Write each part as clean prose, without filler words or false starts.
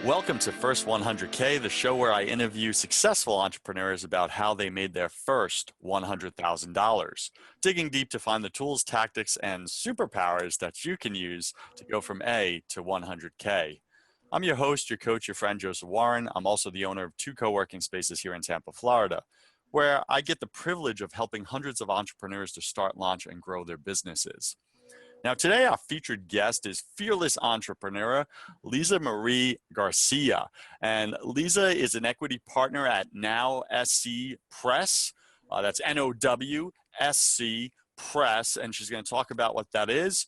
Welcome to First 100K, the show where I interview successful entrepreneurs about how they made their first $100,000, digging deep to find the tools, tactics, and superpowers that you can use to go from A to 100K. I'm your host, your coach, your friend, Joseph Warren. I'm also the owner of two co-working spaces here in Tampa, Florida, where I get the privilege of helping hundreds of entrepreneurs to start, launch, and grow their businesses. Now, today, our featured guest is fearless entrepreneur, Liza Marie Garcia. And Liza is an equity partner at Now SC Press. That's NOWSC Press. And she's going to talk about what that is.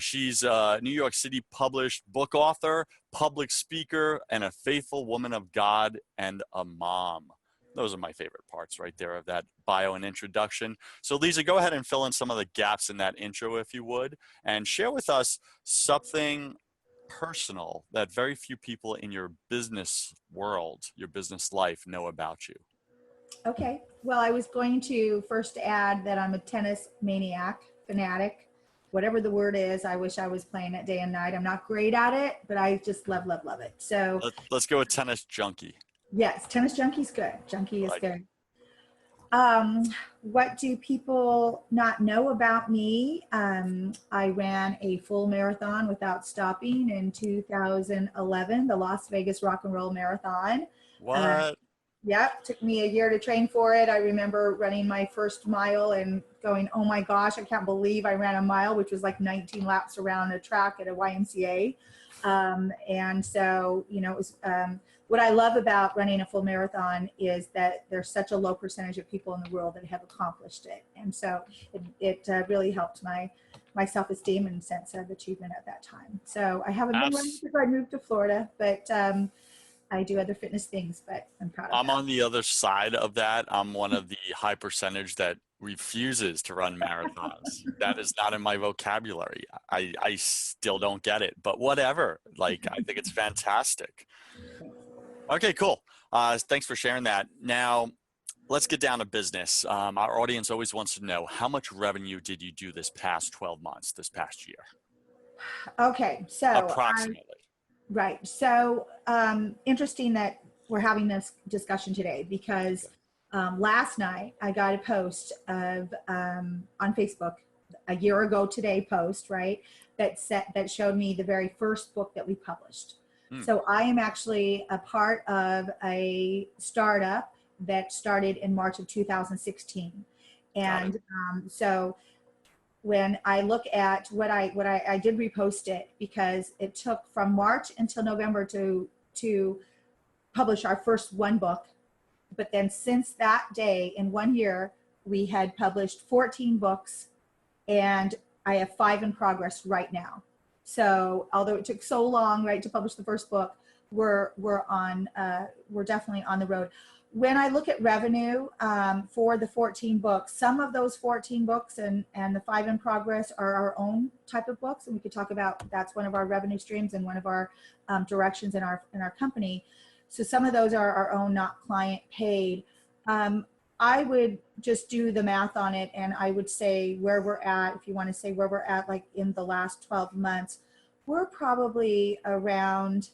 She's a New York City published book author, public speaker, and a faithful woman of God and a mom. Those are my favorite parts right there of that bio and introduction. So Liza, go ahead and fill in some of the gaps in that intro, if you would, and share with us something personal that very few people in your business world, your business life, know about you. Okay. Well, I was going to first add that I'm a tennis maniac, fanatic, whatever the word is. I wish I was playing it day and night. I'm not great at it, but I just love it. So let's go with tennis junkie. Yes, tennis junkie's good. Junkie is good. What do people not know about me? I ran a full marathon without stopping in 2011, the Las Vegas Rock and Roll Marathon. What? Yep, took me a year to train for it. I remember running my first mile and going, oh my gosh, I can't believe I ran a mile, which was like 19 laps around a track at a YMCA. And so, you know, it was, what I love about running a full marathon is that there's such a low percentage of people in the world that have accomplished it. And so it really helped my self-esteem and sense of achievement at that time. So I haven't been running since I moved to Florida, but I do other fitness things, but I'm proud of that. I'm on the other side of that. I'm one of the high percentage that refuses to run marathons. That is not in my vocabulary. I still don't get it, but whatever. Like, I think it's fantastic. Okay, cool. Thanks for sharing that. Now, let's get down to business. Our audience always wants to know, how much revenue did you do this past 12 months, this past year? Okay, so approximately. Right. So interesting that we're having this discussion today, because last night I got a post of on Facebook, a year ago today post, right, that showed me the very first book that we published. So I am actually a part of a startup that started in March of 2016. And so when I look at what I did repost it, because it took from March until November to publish our first one book. But then since that day, in 1 year, we had published 14 books, and I have 5 in progress right now. So although it took so long, right, to publish the first book, we're definitely on the road. When I look at revenue for the 14 books, some of those 14 books and the 5 in progress are our own type of books, and we could talk about that's one of our revenue streams and one of our directions in our company. So some of those are our own, not client paid. I would just do the math on it, and I would say where we're at, if you want to say where we're at, like in the last 12 months, we're probably around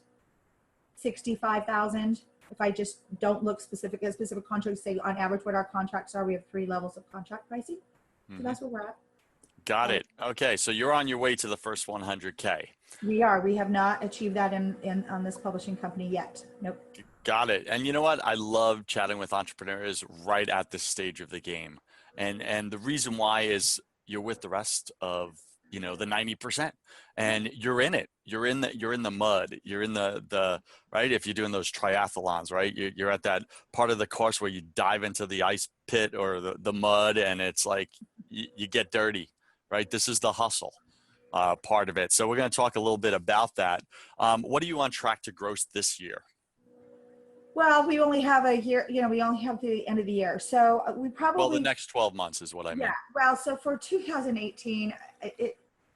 65,000. If I just don't look specific at specific contracts, say on average what our contracts are, we have 3 levels of contract pricing. So that's where we're at. Got it. Okay, so you're on your way to the first 100K. We are. We have not achieved that on this publishing company yet. Nope. Got it. And you know what? I love chatting with entrepreneurs right at this stage of the game. And the reason why is you're with the rest of, you know, the 90%, and you're in it. You're in the mud. You're in the right. If you're doing those triathlons, right, you're at that part of the course where you dive into the ice pit or the mud, and it's like you get dirty, right? This is the hustle part of it. So we're going to talk a little bit about that. What are you on track to gross this year? Well, we only have a year, you know, we only have the end of the year. So we probably. Well, the next 12 months is what I mean. Yeah. Well, so for 2018,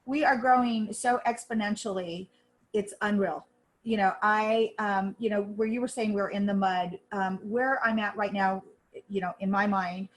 we are growing so exponentially, it's unreal. You know, you know, where you were saying we're in the mud, where I'm at right now, you know, in my mind,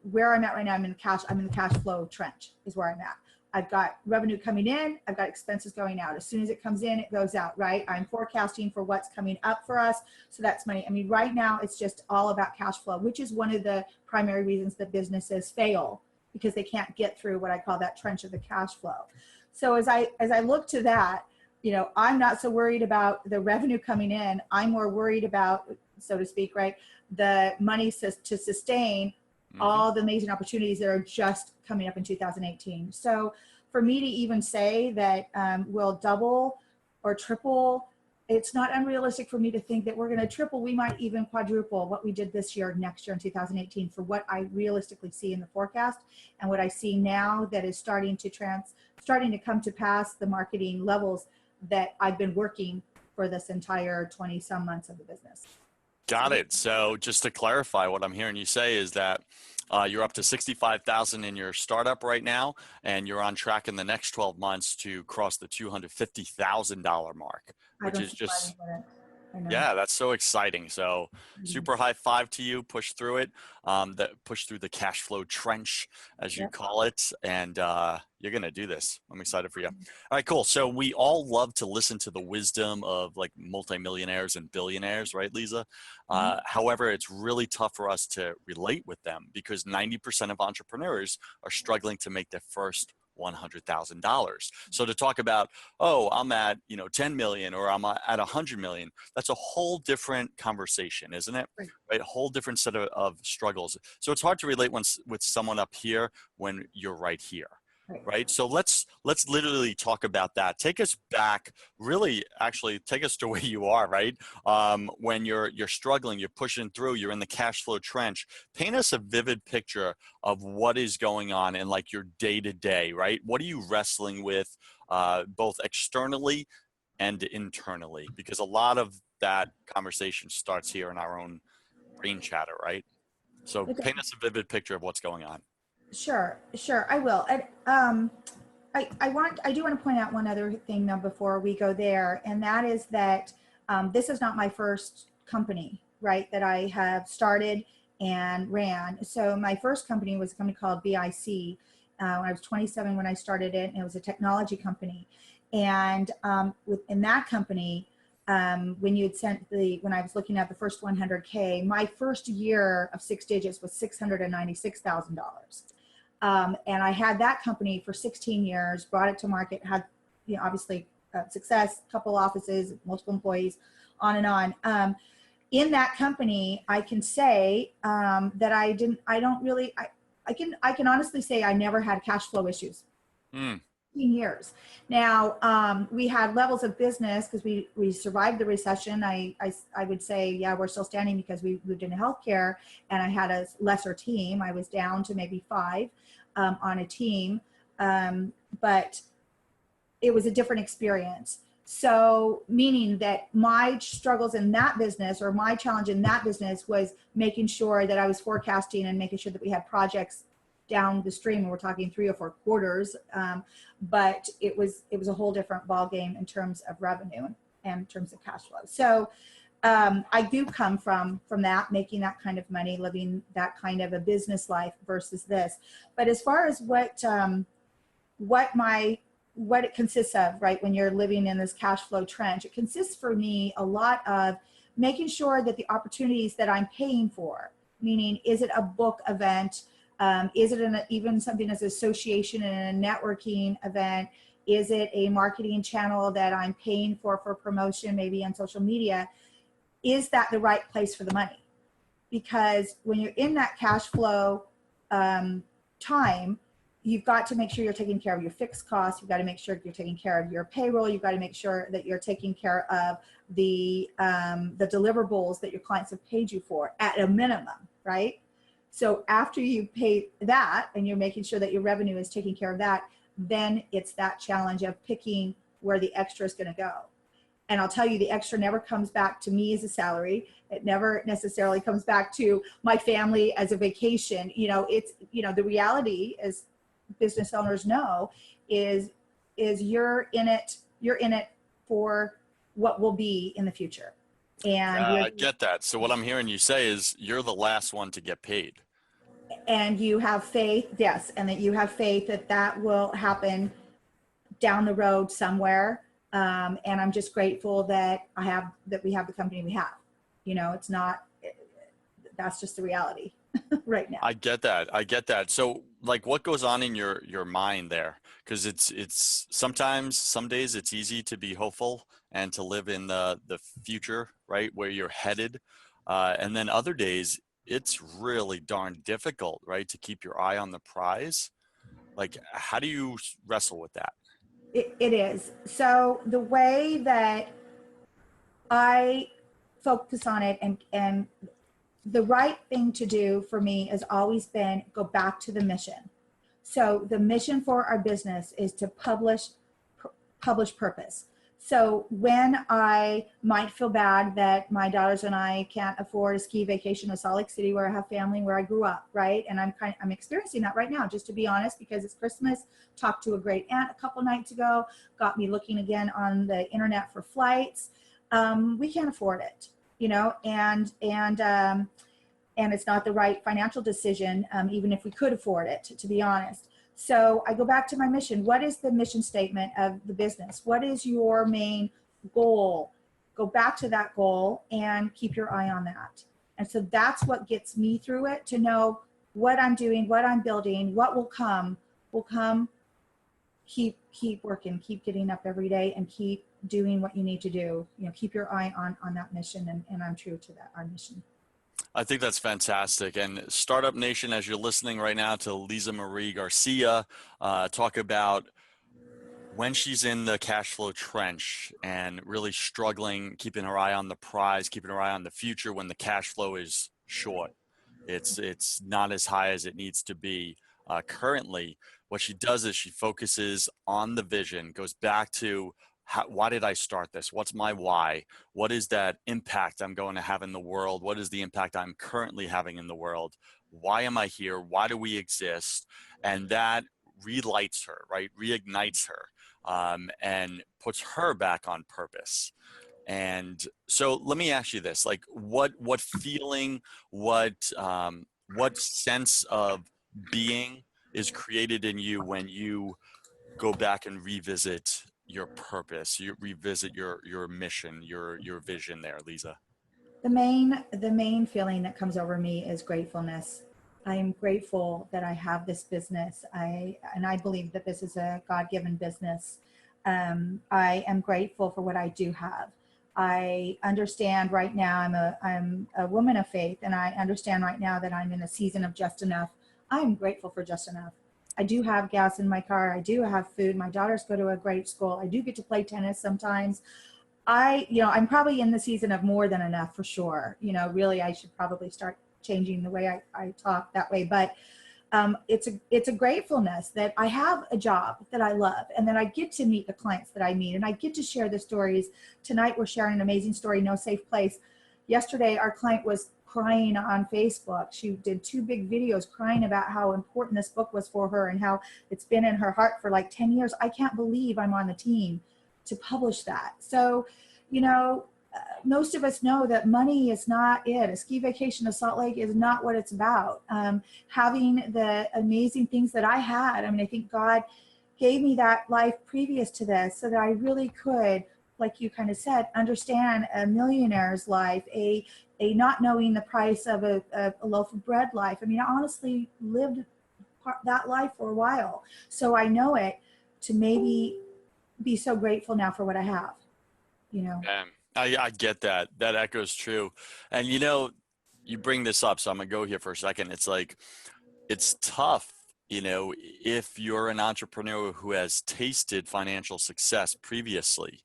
where I'm at right now, I'm in the cash flow trench is where I'm at. I've got revenue coming in, I've got expenses going out. As soon as it comes in, it goes out, right? I'm forecasting for what's coming up for us. So that's money. I mean, right now it's just all about cash flow, which is one of the primary reasons that businesses fail, because they can't get through what I call that trench of the cash flow. So as I look to that, you know, I'm not so worried about the revenue coming in. I'm more worried about, so to speak, right, the money to sustain all the amazing opportunities that are just coming up in 2018. So for me to even say that we'll double or triple, it's not unrealistic for me to think that we're going to triple. We might even quadruple what we did this year, next year in 2018, for what I realistically see in the forecast and what I see now that is starting to come to pass, the marketing levels that I've been working for this entire 20 some months of the business. Got it. So just to clarify, what I'm hearing you say is that you're up to 65,000 in your startup right now, and you're on track in the next 12 months to cross the $250,000 mark, which is just, yeah, that's so exciting. So super high five to you, push through it, push through the cash flow trench, as you call it. And you're going to do this. I'm excited for you. All right, cool. So we all love to listen to the wisdom of like multimillionaires and billionaires, right, Liza? However, it's really tough for us to relate with them because 90% of entrepreneurs are struggling to make their first $100,000. So to talk about, oh, I'm at 10 million or I'm at 100 million, that's a whole different conversation, isn't it? Right. A whole different set of struggles. So it's hard to relate with someone up here when you're right here. Right. So let's literally talk about that. Take us back, really, actually take us to where you are, right? When you're struggling, you're pushing through, you're in the cash flow trench. Paint us a vivid picture of what is going on in like your day to day, right? What are you wrestling with, both externally and internally? Because a lot of that conversation starts here in our own brain chatter, right? So paint us a vivid picture of what's going on. Sure, I will. And I do want to point out one other thing though before we go there, and that is that this is not my first company, right, that I have started and ran. So my first company was a company called BIC. When I was 27 when I started it, and it was a technology company. And within that company, when I was looking at the first 100K, my first year of 6 digits was $696,000. And I had that company for 16 years, brought it to market, had, obviously success, couple offices, multiple employees, on and on. In that company, I can say that I can honestly say I never had cash flow issues. 15 years. Now, we had levels of business because we survived the recession. I would say, yeah, we're still standing because we moved into healthcare, and I had a lesser team. I was down to maybe 5 on a team, but it was a different experience. So meaning that my struggles in that business, or my challenge in that business, was making sure that I was forecasting and making sure that we had projects down the stream, and we're talking 3 or 4 quarters, but it was a whole different ball game in terms of revenue and in terms of cash flow. So I do come from that, making that kind of money, living that kind of a business life versus this. But as far as what it consists of, right, when you're living in this cash flow trench, it consists for me a lot of making sure that the opportunities that I'm paying for, meaning, is it a book event? Is it even something as an association and a networking event? Is it a marketing channel that I'm paying for promotion, maybe on social media? Is that the right place for the money? Because when you're in that cash flow time, you've got to make sure you're taking care of your fixed costs. You've got to make sure you're taking care of your payroll. You've got to make sure that you're taking care of the deliverables that your clients have paid you for at a minimum, right? So after you pay that and you're making sure that your revenue is taking care of that, then it's that challenge of picking where the extra is going to go. And I'll tell you, the extra never comes back to me as a salary. It never necessarily comes back to my family as a vacation. It's, the reality, as business owners know, is you're in it for what will be in the future. And I get that. So what I'm hearing you say is you're the last one to get paid. And you have faith, yes, and that you have faith that that will happen down the road somewhere. And I'm just grateful that we have the company we have. You know, it's not, that's just the reality right now. I get that. I get that. So like what goes on in your mind there? Because it's sometimes some days it's easy to be hopeful and to live in the future, right? Where you're headed. And then other days it's really darn difficult, right? To keep your eye on the prize. Like how do you wrestle with that? It is. So the way that I focus on it, and the right thing to do for me has always been go back to the mission. So the mission for our business is to publish purpose. So when I might feel bad that my daughters and I can't afford a ski vacation to Salt Lake City, where I have family, where I grew up, right? And I'm experiencing that right now, just to be honest, because it's Christmas. Talked to a great aunt a couple nights ago, got me looking again on the internet for flights. We can't afford it, you know, and it's not the right financial decision, even if we could afford it, to be honest. So I go back to my mission. What is the mission statement of the business? What is your main goal? Go back to that goal and keep your eye on that. And so that's what gets me through it, to know what I'm doing, what I'm building, what will come. Keep working, keep getting up every day, and keep doing what you need to do. You know, keep your eye on that mission, and I'm true to that, our mission. I think that's fantastic. And Startup Nation, as you're listening right now to Liza Marie Garcia talk about when she's in the cash flow trench and really struggling, keeping her eye on the prize, keeping her eye on the future when the cash flow is short. It's not as high as it needs to be currently. What she does is she focuses on the vision, goes back to why did I start this? What's my why? What is that impact I'm going to have in the world? What is the impact I'm currently having in the world? Why am I here? Why do we exist? And that relights her, right? Reignites her, and puts her back on purpose. And so let me ask you this, like what feeling, what sense of being is created in you when you go back and revisit your purpose, you revisit your mission, your vision there, Liza? The main feeling that comes over me is gratefulness. I am grateful that I have this business. I believe that this is a God-given business. I am grateful for what I do have. I understand right now I'm a woman of faith, and I understand right now that I'm in a season of just enough. I'm grateful for just enough. I do have gas in my car. I do have food. My daughters go to a great school. I do get to play tennis sometimes. I'm probably in the season of more than enough, for sure. You know, really, I should probably start changing the way I talk that way. But it's a gratefulness that I have a job that I love, and that I get to meet the clients that I meet, and I get to share the stories. Tonight, we're sharing an amazing story, No Safe Place. Yesterday, our client was crying on Facebook. She did 2 big videos crying about how important this book was for her and how it's been in her heart for like 10 years. I can't believe I'm on the team to publish that. So, you know, most of us know that money is not it. A ski vacation to Salt Lake is not what it's about. Having the amazing things that I had, I mean, I think God gave me that life previous to this so that I really could, like you kind of said, understand a millionaire's life, a not knowing the price of a loaf of bread life. I mean, I honestly lived that life for a while. So I know it, to maybe be so grateful now for what I have, you know. I get that. That echoes true. And you know, you bring this up, so I'm gonna go here for a second. It's like, it's tough, you know, if you're an entrepreneur who has tasted financial success previously,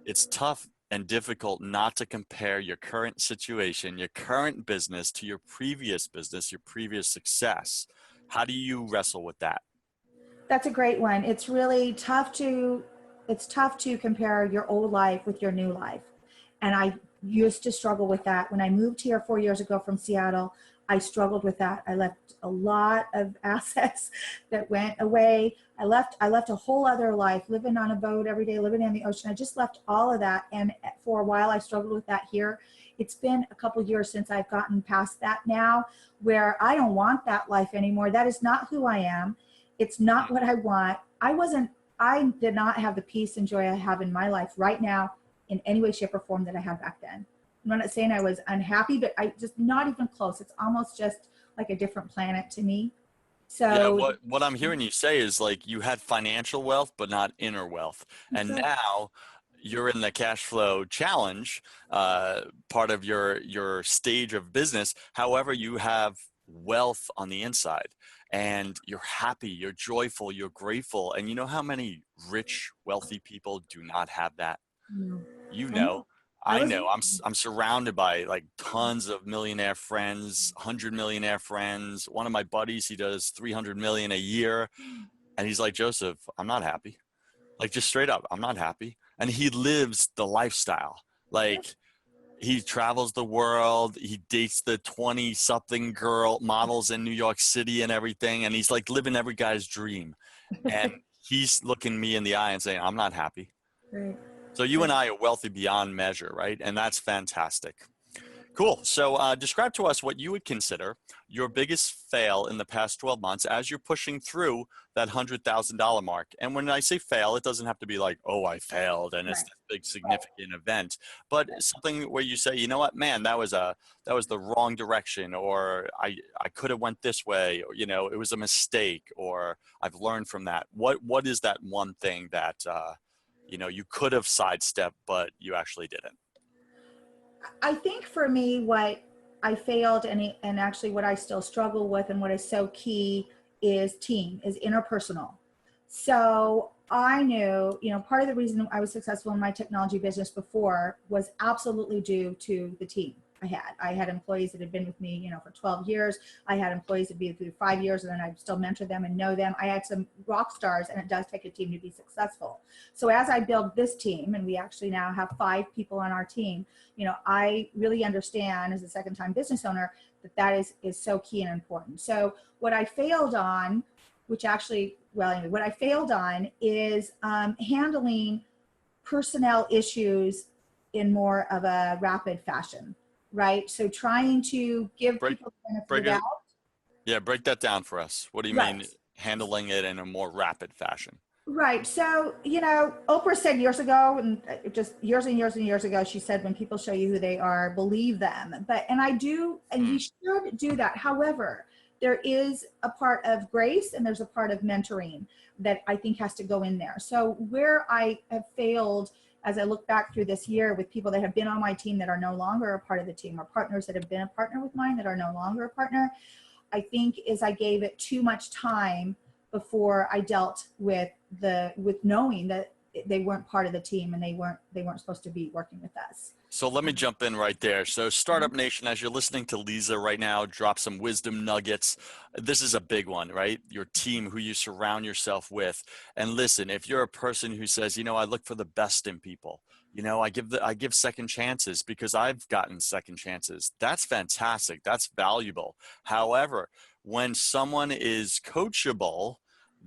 it's tough and difficult not to compare your current situation, your current business, to your previous business, your previous success. How do you wrestle with that? That's a great one. It's really tough to compare your old life with your new life. And I used to struggle with that. When I moved here 4 years ago from Seattle, I struggled with that. I left a lot of assets that went away. I left a whole other life, living on a boat every day, living in the ocean. I just left all of that. And for a while, I struggled with that here it's been a couple years since I've gotten past that now, where I don't want that life anymore. That is not who I am. It's not what I want. I did not have the peace and joy I have in my life right now in any way, shape, or form that I had back then. I'm not saying I was unhappy, but I just not even close. It's almost just like a different planet to me. Yeah, So what I'm hearing you say is like you had financial wealth, but not inner wealth. that's And right. now you're in the cash flow challenge, part of your stage of business. However, you have wealth on the inside and you're happy, you're joyful, you're grateful. And you know how many rich, wealthy people do not have that? No, You I know, know. I I was, know. I'm surrounded by like tons of millionaire friends, 100 millionaire friends. One of my buddies, he does 300 million a year, and he's like, Joseph, I'm not happy. Like just straight up, I'm not happy. And he lives the lifestyle. Like he travels the world. He dates the 20 something girl models in New York City and everything. And he's like living every guy's dream. And he's looking me in the eye and saying, I'm not happy. right. So you and I are wealthy beyond measure, right? And that's fantastic. Cool. So describe to us what you would consider your biggest fail in the past 12 months as you're pushing through that $100,000 mark. And when I say fail, it doesn't have to be like, oh, I failed and it's Right. this big significant event, but something where you say, you know what, man, that was the wrong direction, or I could have went this way, or, it was a mistake, or I've learned from that. What is that one thing that, you could have sidestepped, but you actually didn't? I think for me, what I failed and actually what I still struggle with and what is so key is interpersonal. So I knew, part of the reason I was successful in my technology business before was absolutely due to the team I had. I had employees that had been with me, for 12 years. I had employees that had been through 5 years, and then I still mentor them and know them. I had some rock stars, and it does take a team to be successful. So as I build this team, and we actually now have 5 people on our team, I really understand as a second time business owner that is so key and important. So what I failed on, what I failed on is handling personnel issues in more of a rapid fashion, right? So trying to give Break, people the benefit of break the doubt. it. Yeah, break that down for us. What do you Right. mean handling it in a more rapid fashion? Right. So, Oprah said years ago, and just years and years and years ago, she said, when people show you who they are, believe them. And I do, and we Mm, should do that. However, there is a part of grace and there's a part of mentoring that I think has to go in there. So where I have failed as I look back through this year with people that have been on my team that are no longer a part of the team, or partners that have been a partner with mine that are no longer a partner, I think is I gave it too much time before I dealt with knowing that they weren't part of the team and they weren't supposed to be working with us. So let me jump in right there. So Startup Nation, as you're listening to Liza right now, drop some wisdom nuggets. This is a big one, right? Your team, who you surround yourself with. And listen, if you're a person who says, I look for the best in people, I give second chances because I've gotten second chances. That's fantastic. That's valuable. However, when someone is coachable,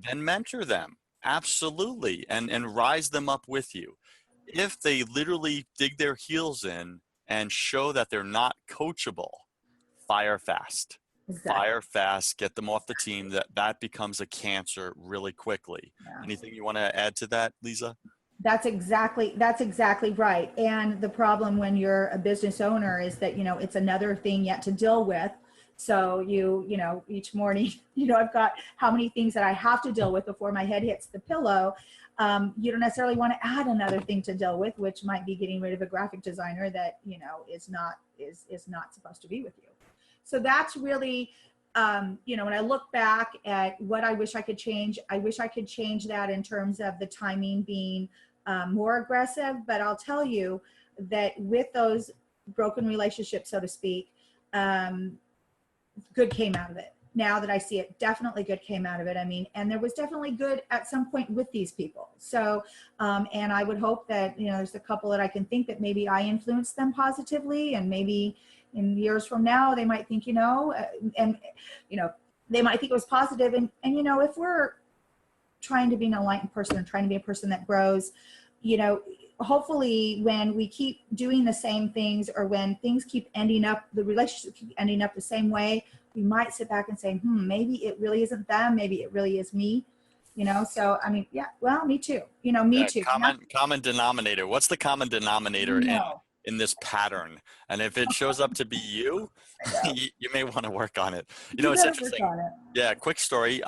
then mentor them. Absolutely. And rise them up with you. If they literally dig their heels in and show that they're not coachable, fire fast. Exactly. Fire fast, get them off the team. That becomes a cancer really quickly. Yeah. Anything you want to add to that, Lisa? That's exactly right. And the problem when you're a business owner is that, it's another thing yet to deal with. So each morning, I've got how many things that I have to deal with before my head hits the pillow. You don't necessarily want to add another thing to deal with, which might be getting rid of a graphic designer that, is not supposed to be with you. So that's really, when I look back at what I wish I could change, I wish I could change that in terms of the timing being more aggressive. But I'll tell you that with those broken relationships, so to speak, good came out of it. Now that I see it, definitely good came out of it. I mean, and there was definitely good at some point with these people. So, and I would hope that, there's a couple that I can think that maybe I influenced them positively, and maybe in years from now, they might think, and, they might think it was positive. And, if we're trying to be an enlightened person and trying to be a person that grows, hopefully when we keep doing the same things, or when things keep ending up, the relationships keep ending up the same way, we might sit back and say, maybe it really isn't them. Maybe it really is me. So I mean, yeah, well, me too. Me Yeah, too. common denominator. What's the common denominator No, in this pattern? And if it shows up to be you, I know. you may want to work on it. You It's better work interesting. on it. Yeah, quick story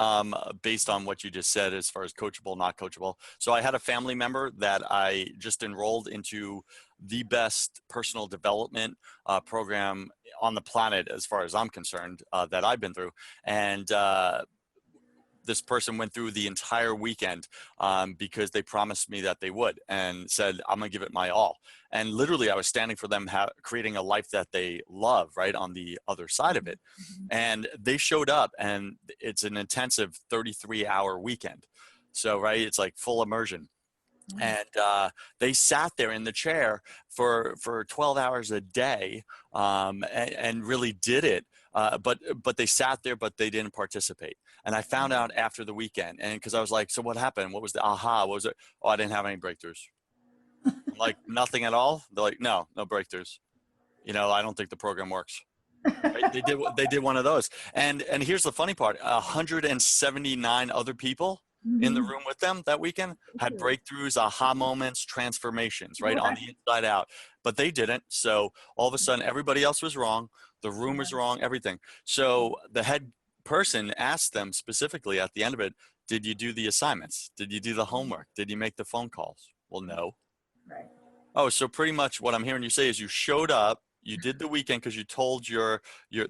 based on what you just said as far as coachable, not coachable. So I had a family member that I just enrolled into the best personal development program on the planet, as far as I'm concerned, that I've been through. And this person went through the entire weekend because they promised me that they would, and said, I'm gonna give it my all. And literally I was standing for them, creating a life that they love, right, on the other side of it. And they showed up, and it's an intensive 33-hour weekend. So, right, it's like full immersion. And they sat there in the chair for 12 hours a day, and really did it. But they sat there, but they didn't participate. And I found out after the weekend, and because I was like, so what happened? What was the aha? What was it? Oh, I didn't have any breakthroughs. I'm like, nothing at all? They're like, no breakthroughs. I don't think the program works. Right? They did one of those. And here's the funny part: 179 other people in the room with them that weekend had breakthroughs, aha moments, transformations, right, on the inside out. But they didn't. So all of a sudden, everybody else was wrong. The room was wrong, everything. So the head person asked them specifically at the end of it, did you do the assignments? Did you do the homework? Did you make the phone calls? Well, no. Right. Oh, so pretty much what I'm hearing you say is you showed up, you did the weekend because you told your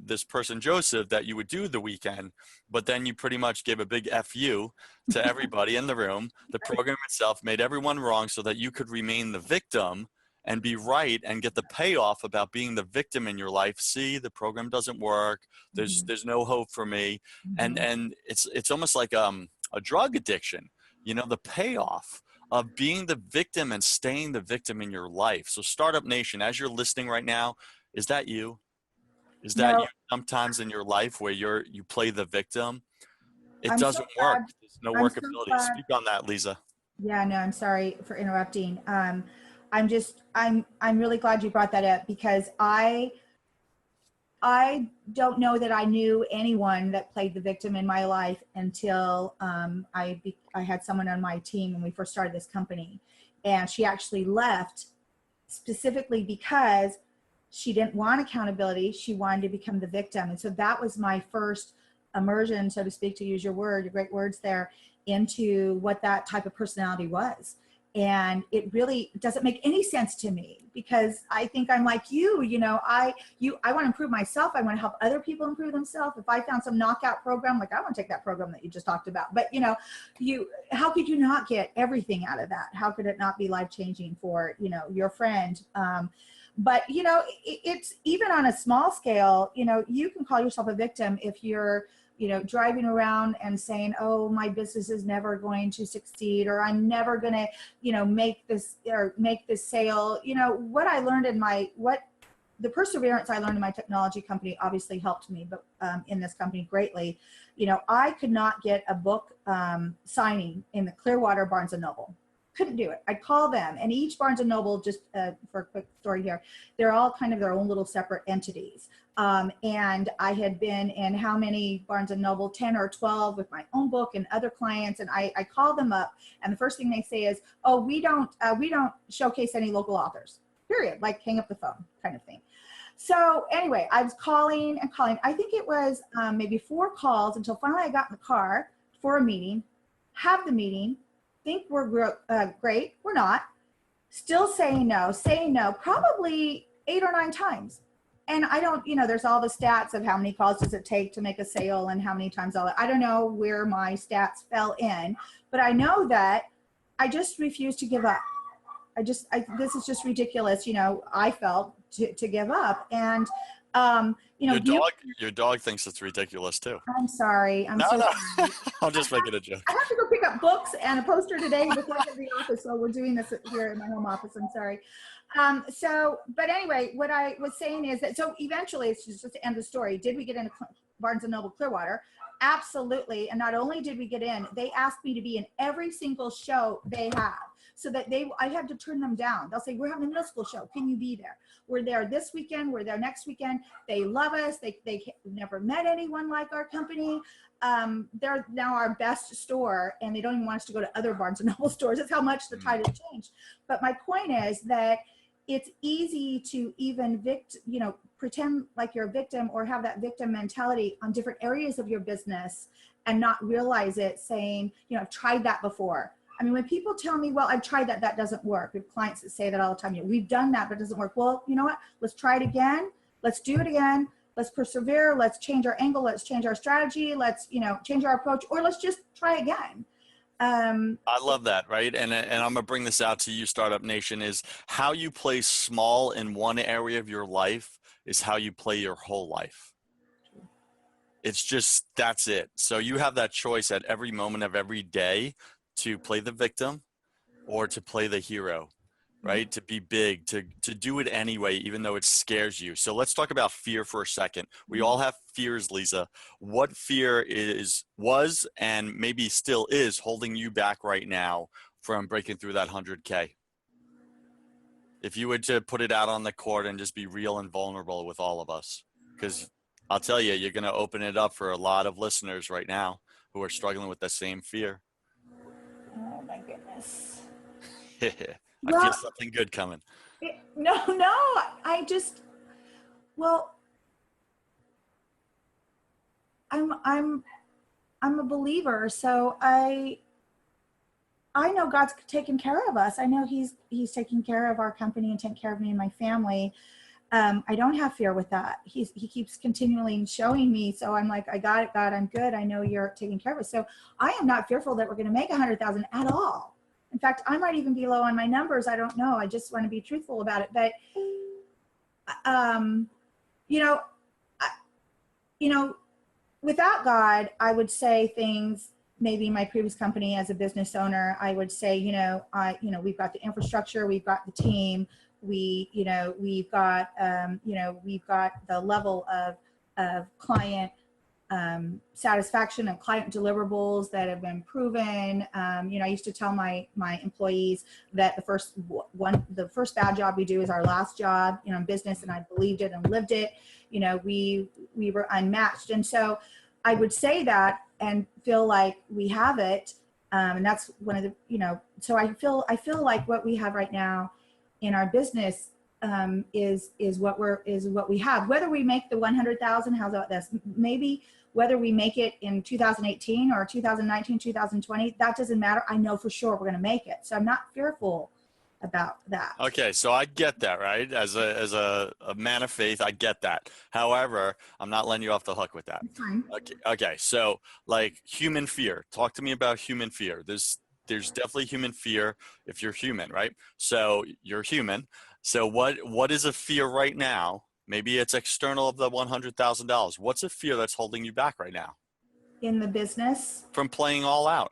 this person Joseph that you would do the weekend, but then you pretty much gave a big FU to everybody in the room. The program itself made everyone wrong so that you could remain the victim and be right and get the payoff about being the victim in your life. See, the program doesn't work. There's no hope for me. And it's almost like a drug addiction, the payoff of being the victim and staying the victim in your life. So Startup Nation, as you're listening right now, is that you? Is that No, you sometimes in your life where you play the victim? It I'm so doesn't work. glad. There's no I'm so workability. glad. Speak on that, Liza. Yeah, no, I'm sorry for interrupting. I'm really glad you brought that up, because I don't know that I knew anyone that played the victim in my life until I had someone on my team when we first started this company, and she actually left specifically because she didn't want accountability. She wanted to become the victim. And so that was my first immersion, so to speak, to use your great words there, into what that type of personality was. And it really doesn't make any sense to me, because I think I'm like you, I want to improve myself. I want to help other people improve themselves. If I found some knockout program, like I want to take that program that you just talked about, but how could you not get everything out of that? How could it not be life-changing for, your friend? But it's even on a small scale, you can call yourself a victim if you're driving around and saying, oh, my business is never going to succeed, or I'm never going to, make this sale. What I learned the perseverance I learned in my technology company obviously helped me, but in this company greatly. I could not get a book signing in the Clearwater Barnes & Noble. Couldn't do it. I'd call them, and each Barnes & Noble, just for a quick story here, they're all kind of their own little separate entities. And I had been in how many Barnes & Noble, 10 or 12 with my own book and other clients. And I call them up, and the first thing they say is, oh, we don't showcase any local authors, period. Like hang up the phone kind of thing. So anyway, I was calling and calling. I think it was maybe 4 calls until finally I got in the car for a meeting, have the meeting, think we're great, we're not, still saying no, probably 8 or 9 times. And I don't, there's all the stats of how many calls does it take to make a sale and how many times I don't know where my stats fell in, but I know that I just refused to give up. This is just ridiculous, I felt to give up. And, your dog thinks it's ridiculous too. I'm sorry. No. Sorry. I'm just making a joke. I have to go pick up books and a poster today before I get to the office. So we're doing this here in my home office. I'm sorry. But anyway, what I was saying is that, so eventually, it's just to end the story. Did we get into Barnes and Noble Clearwater. Absolutely. And not only did we get in, they asked me to be in every single show they have. So that I had to turn them down. They'll say, we're having a middle school show. Can you be there? We're there this weekend. We're there next weekend. They love us. They never met anyone like our company. They're now our best store, and they don't even want us to go to other Barnes and Noble stores. That's how much the tide has changed. But my point is that it's easy to even pretend like you're a victim or have that victim mentality on different areas of your business and not realize it, saying, I've tried that before. I mean, when people tell me, well, I've tried that, that doesn't work. We have clients that say that all the time. We've done that, but it doesn't work. Well, you know what? Let's try it again. Let's do it again. Let's persevere. Let's change our angle. Let's change our strategy. Let's, change our approach, or let's just try again. I love that, right? And I'm going to bring this out to you, Startup Nation, is how you play small in one area of your life is how you play your whole life. It's just, that's it. So you have that choice at every moment of every day to play the victim or to play the hero, right? To be big, to do it anyway, even though it scares you. So let's talk about fear for a second. We all have fears, Liza. What fear was, and maybe still is holding you back right now from breaking through that 100K? If you were to put it out on the court and just be real and vulnerable with all of us, because I'll tell you, you're going to open it up for a lot of listeners right now who are struggling with the same fear. Oh my goodness. I feel something good coming. No, I'm a believer. So I know God's taking care of us. I know he's taking care of our company and taking care of me and my family. I don't have fear with that. He keeps continually showing me. So I'm like, I got it, God, I'm good. I know you're taking care of us. So I am not fearful that we're going to make 100,000 at all. In fact, I might even be low on my numbers. I don't know. I just want to be truthful about it. But, without God, I would say things, maybe my previous company as a business owner, I would say, we've got the infrastructure, we've got the team, we've got the level of client satisfaction and client deliverables that have been proven. I used to tell my employees that the first bad job we do is our last job, in business, and I believed it and lived it. We were unmatched. And so I would say that and feel like we have it. And that's one of the, so I feel like what we have right now in our business is what we have. Whether we make the 100,000, how's about this? Maybe whether we make it in 2018 or 2019, 2020, that doesn't matter. I know for sure we're going to make it. So I'm not fearful about that. Okay, so I get that, right? As a man of faith, I get that. However, I'm not letting you off the hook with that. Fine. Okay. So like human fear. Talk to me about human fear. There's definitely human fear if you're human, right? So you're human. So what is a fear right now? Maybe it's external of the $100,000. What's a fear that's holding you back right now? In the business? From playing all out?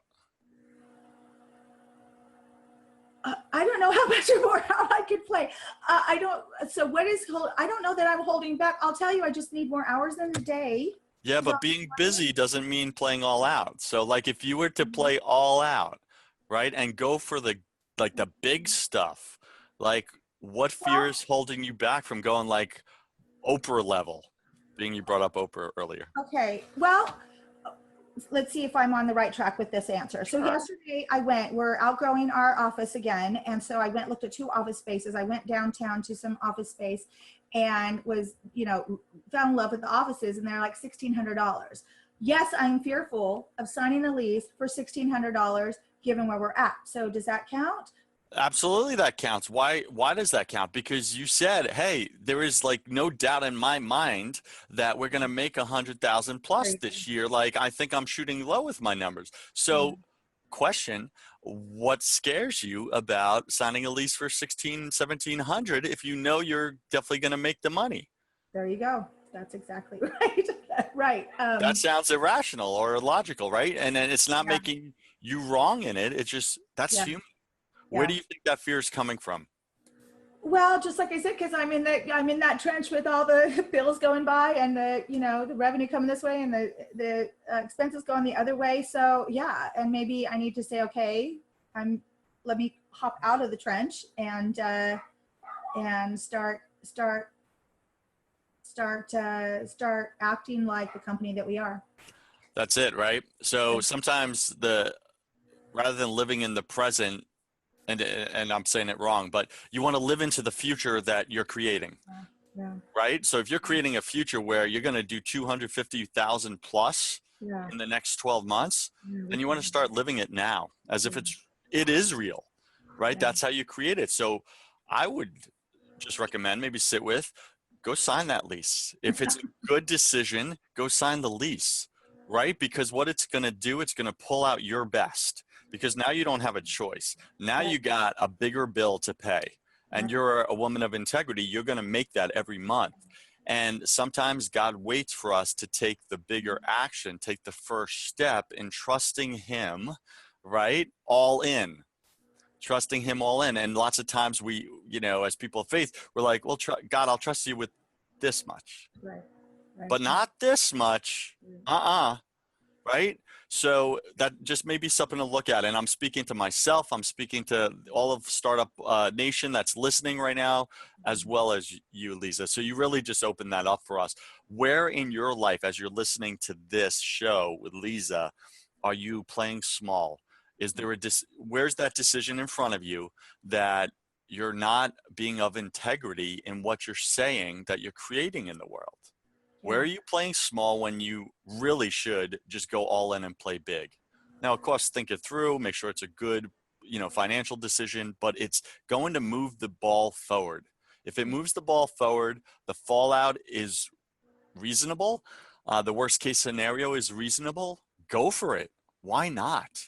I don't know how much more out I could play. I don't know that I'm holding back. I'll tell you, I just need more hours in the day. Yeah, but being busy doesn't mean playing all out. So like if you were to play all out, right, and go for the big stuff, like what fear is holding you back from going like Oprah level? You brought up Oprah earlier. Okay, well, let's see if I'm on the right track with this answer. So yesterday we're outgrowing our office again. And so I looked at 2 office spaces. I went downtown to some office space and was, fell in love with the offices, and they're like $1,600. Yes, I'm fearful of signing a lease for $1,600 given where we're at. So does that count? Absolutely, that counts. Why does that count? Because you said, hey, there is like no doubt in my mind that we're going to make 100,000 plus this year. Like, I think I'm shooting low with my numbers. So question, what scares you about signing a lease for $1,700 if you know you're definitely going to make the money? There you go. That's exactly right. Right. That sounds irrational or illogical, right? And then it's not making you wrong in it. It's just, that's human. Where do you think that fear is coming from? Well, just like I said, because I'm in that trench with all the bills going by and the revenue coming this way and the expenses going the other way. So yeah, and maybe I need to say, okay, let me hop out of the trench and start acting like the company that we are. That's it, right? So sometimes rather than living in the present, and I'm saying it wrong, but you want to live into the future that you're creating, Yeah. right? So if you're creating a future where you're going to do 250,000 plus Yeah. in the next 12 months, Yeah. then you want to start living it now as if it is real, right? Yeah. That's how you create it. So I would just recommend maybe go sign that lease. If it's a good decision, go sign the lease, right? Because what it's going to do, it's going to pull out your best because now you don't have a choice. Now Right. you got a bigger bill to pay and Right. you're a woman of integrity. You're going to make that every month. And sometimes God waits for us to take the bigger action, take the first step in trusting Him, right? All in, trusting Him all in. And lots of times we, as people of faith, we're like, well, God, I'll trust you with this much, Right. Right. but not this much. Right? So that just may be something to look at. And I'm speaking to myself. I'm speaking to all of Startup Nation that's listening right now, as well as you, Liza. So you really just opened that up for us. Where in your life, as you're listening to this show with Liza, are you playing small? Is there where's that decision in front of you that you're not being of integrity in what you're saying that you're creating in the world? Where are Yeah. you playing small when you really should just go all in and play big? Now, of course, think it through, make sure it's a good, financial decision, but it's going to move the ball forward. If it moves the ball forward, the fallout is reasonable. The worst case scenario is reasonable. Go for it. Why not?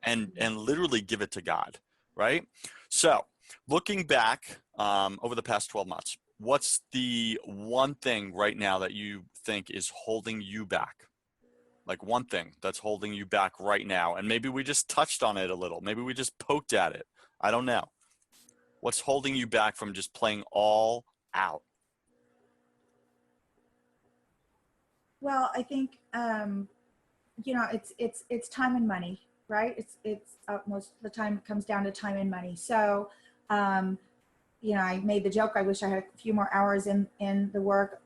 And literally give it to God, right? So, looking back over the past 12 months, what's the one thing right now that you think is holding you back? Like one thing that's holding you back right now. And maybe we just touched on it a little. Maybe we just poked at it. I don't know. What's holding you back from just playing all out? Well, I think it's time and money, right? It's most of the time it comes down to time and money. So, um, I made the joke. I wish I had a few more hours in the work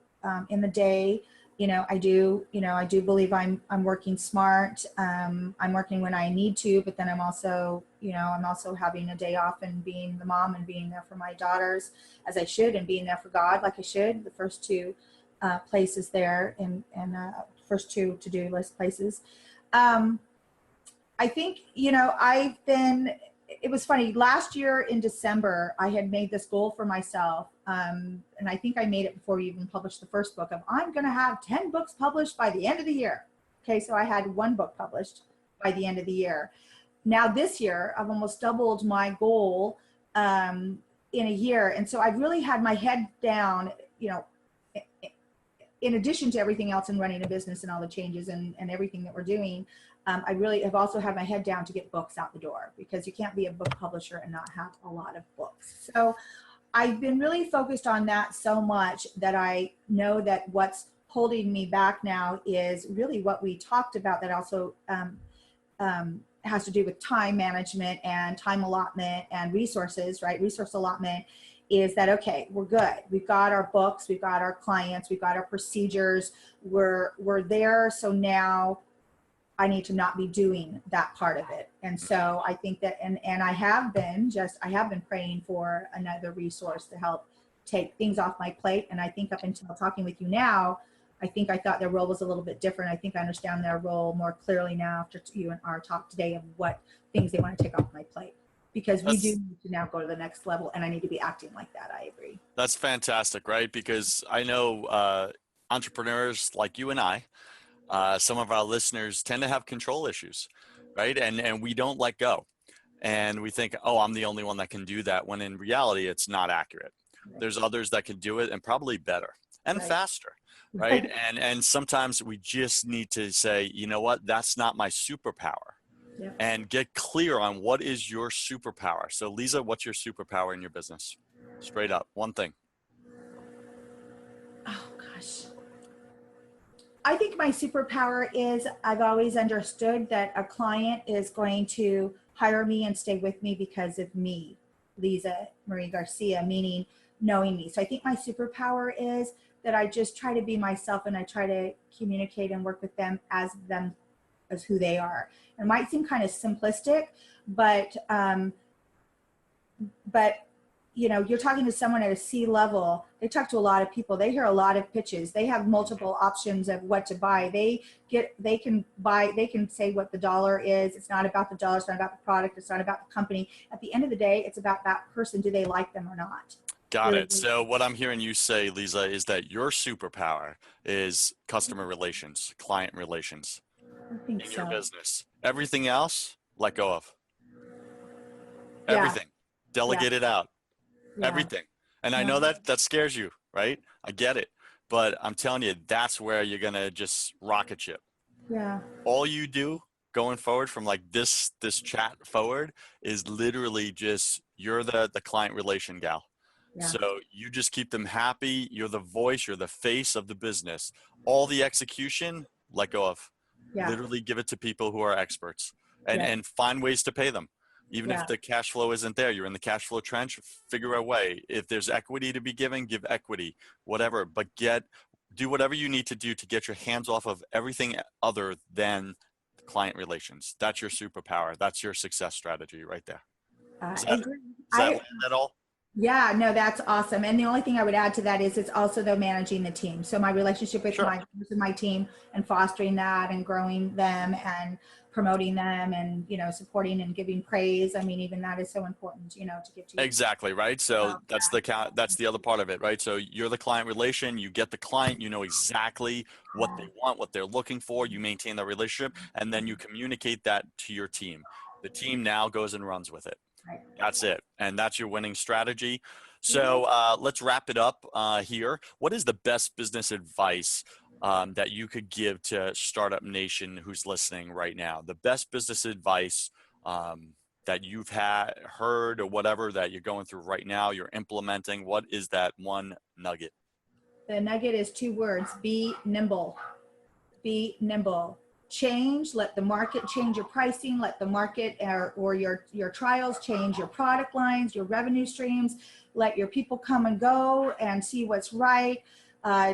in the day. I do believe I'm working smart. I'm working when I need to, but then I'm also having a day off and being the mom and being there for my daughters as I should, and being there for God like I should. The first two places there, and first two to-do list places. I think, it was funny. Last year in December, I had made this goal for myself. And I think I made it before we even published the first book of I'm going to have 10 books published by the end of the year. Okay. So I had one book published by the end of the year. Now this year, I've almost doubled my goal in a year. And so I've really had my head down, in addition to everything else in running a business and all the changes and everything that we're doing. I really have also had my head down to get books out the door, because you can't be a book publisher and not have a lot of books. So I've been really focused on that so much that I know that what's holding me back now is really what we talked about, that also has to do with time management and time allotment and resources, right? Resource allotment is that, okay, we're good. We've got our books, we've got our clients, we've got our procedures, we're there. So now I need to not be doing that part of it. And so I think that, and I have been praying for another resource to help take things off my plate. And I think up until talking with you now, I think I thought their role was a little bit different. I think I understand their role more clearly now after you and our talk today of what things they want to take off my plate, because we do need to now go to the next level, and I need to be acting like that. I agree. That's fantastic, right? Because I know entrepreneurs like you and I, some of our listeners tend to have control issues, right? And we don't let go. And we think, oh, I'm the only one that can do that, when in reality, it's not accurate. Right. There's others that can do it, and probably better and Right. faster, right? And sometimes we just need to say, you know what, that's not my superpower. Yep. And get clear on what is your superpower. So Liza, what's your superpower in your business? Straight up, one thing. Oh gosh. I think my superpower is I've always understood that a client is going to hire me and stay with me because of me, Liza Marie Garcia, meaning knowing me. So I think my superpower is that I just try to be myself and I try to communicate and work with them as who they are. It might seem kind of simplistic, but but you know, you're talking to someone at a C level. They talk to a lot of people. They hear a lot of pitches. They have multiple options of what to buy. They can say what the dollar is. It's not about the dollar. It's not about the product. It's not about the company. At the end of the day, it's about that person. Do they like them or not? Got it. So what I'm hearing you say, Liza, is that your superpower is customer relations, client relations I think in your so. business. Everything else, let go of. Yeah. Everything. Delegate it out. Yeah. Everything. And I No. know that scares you, right? I get it. But I'm telling you, that's where you're going to just rocket ship. Yeah. All you do going forward from like this chat forward is literally just you're the client relation gal. Yeah. So you just keep them happy. You're the voice, you're the face of the business. All the execution, let go of. Yeah. Literally give it to people who are experts Yeah. and find ways to pay them. Even Yeah. if the cash flow isn't there, you're in the cash flow trench, figure a way. If there's equity to be given, give equity, whatever, but do whatever you need to do to get your hands off of everything other than client relations. That's your superpower. That's your success strategy right there. Does I agree. that land at all? Yeah, no, that's awesome. And the only thing I would add to that is it's also though managing the team. So my relationship with Sure. my team and fostering that and growing them and promoting them and, you know, supporting and giving praise. I mean, even that is so important, you know, to give to you. Exactly, right? So that's the other part of it, right? So you're the client relation, you get the client, you know exactly what they want, what they're looking for, you maintain the relationship, and then you communicate that to your team. The team now goes and runs with it. Right. That's it. And that's your winning strategy. So let's wrap it up here. What is the best business advice that you could give to Startup Nation who's listening right now? The best business advice that you've heard or whatever that you're going through right now, you're implementing. What is that one nugget? The nugget is 2 words: be nimble. Be nimble. Change, let the market change your pricing, let the market or your trials change your product lines, your revenue streams, let your people come and go and see what's right.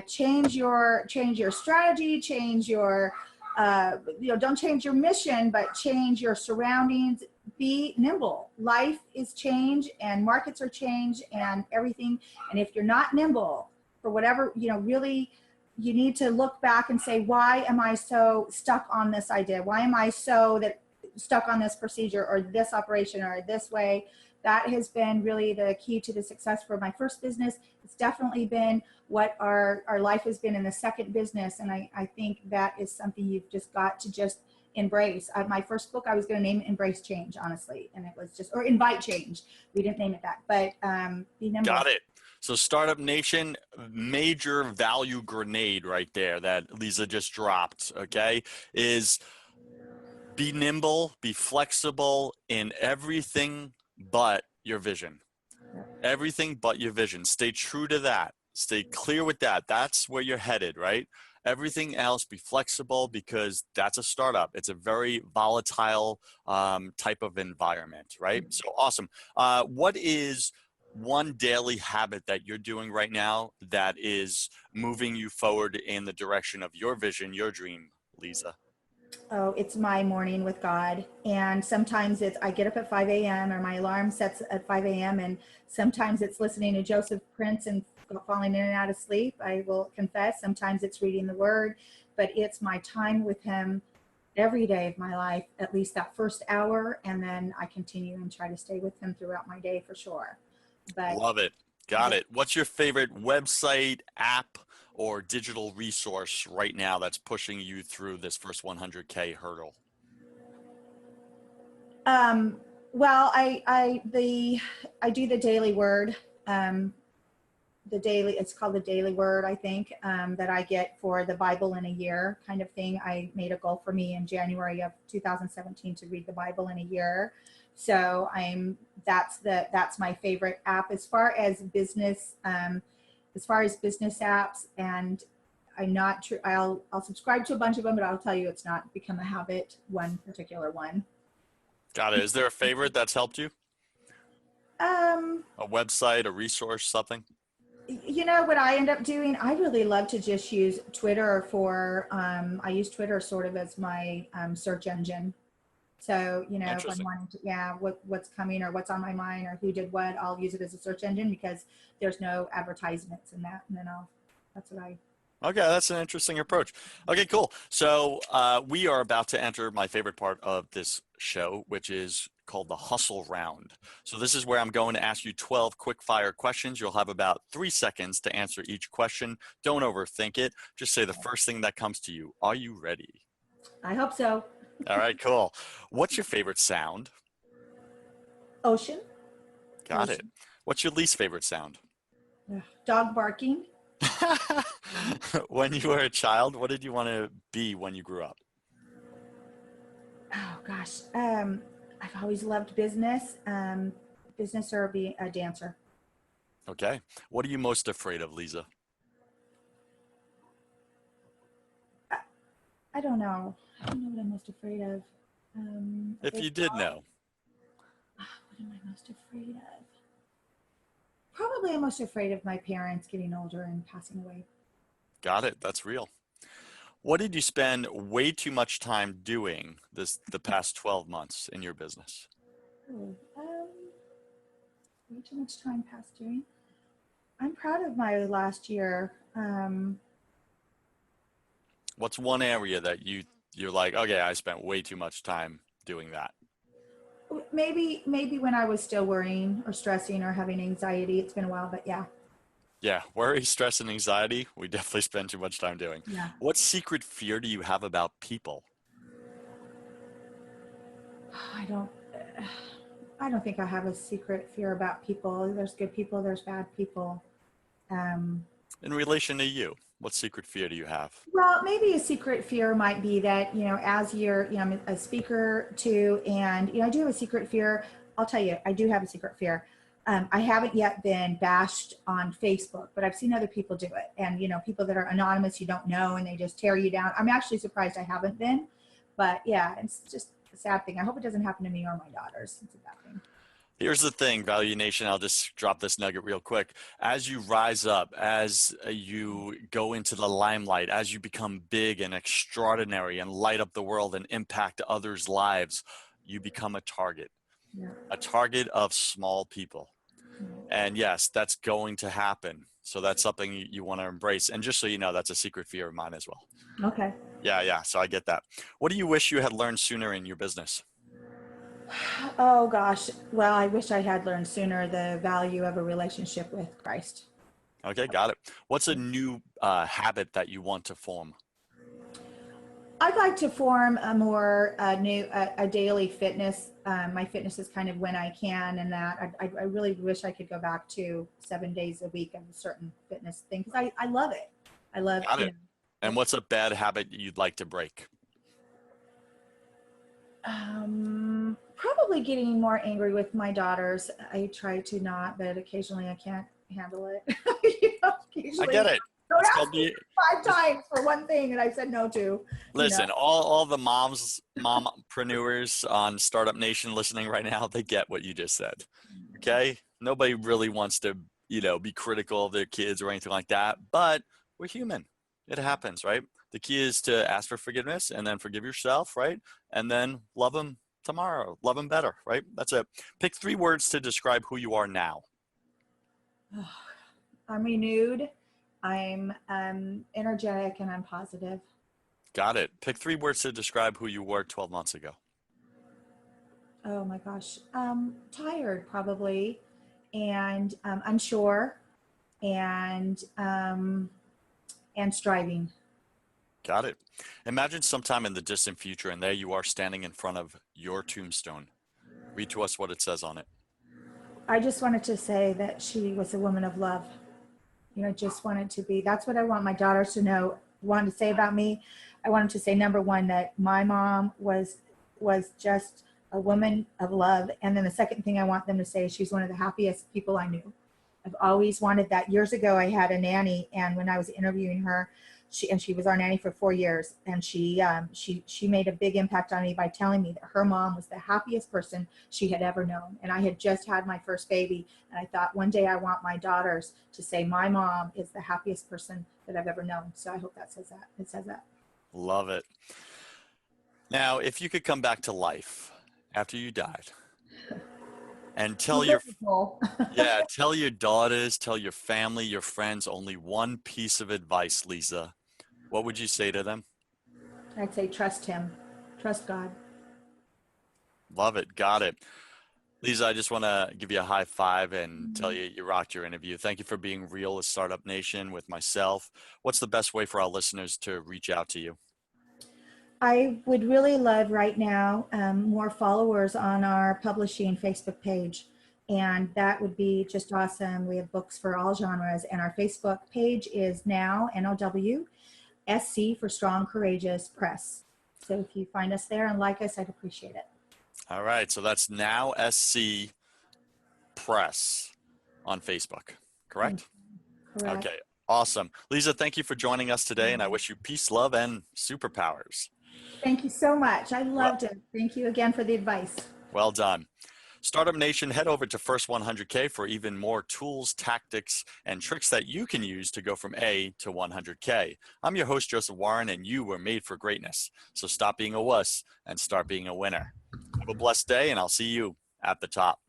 Change your strategy, change your don't change your mission, but change your surroundings. Be nimble. Life is change and markets are change and everything. And if you're not nimble for whatever, you know, really, you need to look back and say, why am I so stuck on this idea? Why am I stuck on this procedure or this operation or this way? That has been really the key to the success for my first business. It's definitely been what our life has been in the second business. And I think that is something you've just got to just embrace. My first book, I was going to name it Embrace Change, honestly. And it was just, or Invite Change. We didn't name it that, but be nimble. Got it. So Startup Nation, major value grenade right there that Liza just dropped, okay, is be nimble, be flexible in everything but your vision. Everything but your vision. Stay true to that. Stay clear with that. That's where you're headed, right? Everything else, be flexible because that's a startup. It's a very volatile type of environment, right? So awesome. What is one daily habit that you're doing right now that is moving you forward in the direction of your vision, your dream, Liza? Oh, it's my morning with God. And sometimes I get up at 5 a.m. or my alarm sets at 5 a.m. And sometimes it's listening to Joseph Prince and falling in and out of sleep. I will confess. Sometimes it's reading the word, but it's my time with him every day of my life, at least that first hour. And then I continue and try to stay with him throughout my day for sure. But love it. Got it. What's your favorite website, app, or digital resource right now that's pushing you through this first 100K hurdle? Well, I do the Daily Word. the daily, it's called the daily word, I think, that I get for the Bible in a year kind of thing. I made a goal for me in January of 2017 to read the Bible in a year. So that's my favorite app as far as business, apps. And I'm not true. I'll subscribe to a bunch of them, but I'll tell you, it's not become a habit, one particular one. Got it. Is there a favorite that's helped you? Um, A website, a resource, something? you know what I end up doing? I really love to just use Twitter for, I use Twitter sort of as my search engine. So, if I'm Interesting. wanting to, what's coming or what's on my mind or who did what, I'll use it as a search engine because there's no advertisements in that. And then that's what I. Okay, that's an interesting approach. Okay, cool. So we are about to enter my favorite part of this show, which is called the hustle round. So this is where I'm going to ask you 12 quick fire questions. You'll have about 3 seconds to answer each question. Don't overthink it. Just say the first thing that comes to you. Are you ready? I hope so. All right, cool. What's your favorite sound? Ocean. Got it. What's your least favorite sound? Ugh. Dog barking. When you were a child, what did you want to be when you grew up? Oh gosh. I've always loved business. Business or be a dancer. Okay. What are you most afraid of, Liza? I don't know. I don't know what I'm most afraid of. If you did know. What am I most afraid of? Probably I'm most afraid of my parents getting older and passing away. Got it. That's real. What did you spend way too much time doing the past 12 months in your business? Oh, way too much time passed doing. I'm proud of my last year. What's one area that you're like, okay, I spent way too much time doing that? Maybe when I was still worrying or stressing or having anxiety. It's been a while, but yeah. Yeah, worry, stress, and anxiety, we definitely spend too much time doing. Yeah. What secret fear do you have about people? I don't think I have a secret fear about people. There's good people, there's bad people. In relation to you, what secret fear do you have? Well, maybe a secret fear might be that, as I'm a speaker too, and, I do have a secret fear. I'll tell you, I do have a secret fear. I haven't yet been bashed on Facebook, but I've seen other people do it. And, people that are anonymous, you don't know, and they just tear you down. I'm actually surprised I haven't been, but yeah, it's just a sad thing. I hope it doesn't happen to me or my daughters. It's a bad thing. Here's the thing, Value Nation, I'll just drop this nugget real quick. As you rise up, as you go into the limelight, as you become big and extraordinary and light up the world and impact others' lives, you become a target. Yeah. A target of small people. And yes, that's going to happen. So that's something you want to embrace. And just so you know, that's a secret fear of mine as well. Okay. Yeah. So I get that. What do you wish you had learned sooner in your business? Oh gosh. Well, I wish I had learned sooner the value of a relationship with Christ. Okay, got it. What's a new habit that you want to form? I'd like to form a more a daily fitness. My fitness is kind of when I can, and that I really wish I could go back to 7 days a week of a certain fitness thing because I love it. I love it. And what's a bad habit you'd like to break? Probably getting more angry with my daughters. I try to not, but occasionally I can't handle it. I get it. Don't ask me 5 times for one thing, and I said no to. Listen, all the mompreneurs on Startup Nation listening right now, they get what you just said. Okay? Nobody really wants to, be critical of their kids or anything like that, but we're human. It happens, right? The key is to ask for forgiveness and then forgive yourself, right? And then love them tomorrow. Love them better, right? That's it. Pick 3 words to describe who you are now. I'm renewed. I'm energetic, and I'm positive. Got it. Pick 3 words to describe who you were 12 months ago. Oh my gosh. Tired probably, and unsure, and striving. Got it. Imagine sometime in the distant future, and there you are standing in front of your tombstone. Read to us what it says on it. I just wanted to say that she was a woman of love. just want it to be, that's what I want my daughters to know, want to say about me. I want them to say, number one, that my mom was just a woman of love. And then the second thing I want them to say is she's one of the happiest people I knew. I've always wanted that. Years ago, I had a nanny, and when I was interviewing her, she was our nanny for 4 years, and she made a big impact on me by telling me that her mom was the happiest person she had ever known. And I had just had my first baby, and I thought one day I want my daughters to say my mom is the happiest person that I've ever known. So I hope that says that. It says that. Love it. Now, if you could come back to life after you died and tell your daughters, tell your family, your friends only one piece of advice, Liza, what would you say to them? I'd say trust him, trust God. Love it. Got it. Liza, I just want to give you a high five and tell you you rocked your interview. Thank you for being real with Startup Nation, with myself. What's the best way for our listeners to reach out to you? I would really love right now more followers on our publishing Facebook page. And that would be just awesome. We have books for all genres. And our Facebook page is now, NOW, SC for Strong Courageous Press. So if you find us there and like us, I'd appreciate it. All right. So that's Now SC Press on Facebook, correct? Correct. Okay. Awesome. Liza, thank you for joining us today, and I wish you peace, love, and superpowers. Thank you so much. I loved it. Thank you again for the advice. Well done. Startup Nation, head over to First 100K for even more tools, tactics, and tricks that you can use to go from A to 100K. I'm your host, Joseph Warren, and you were made for greatness. So stop being a wuss and start being a winner. Have a blessed day, and I'll see you at the top.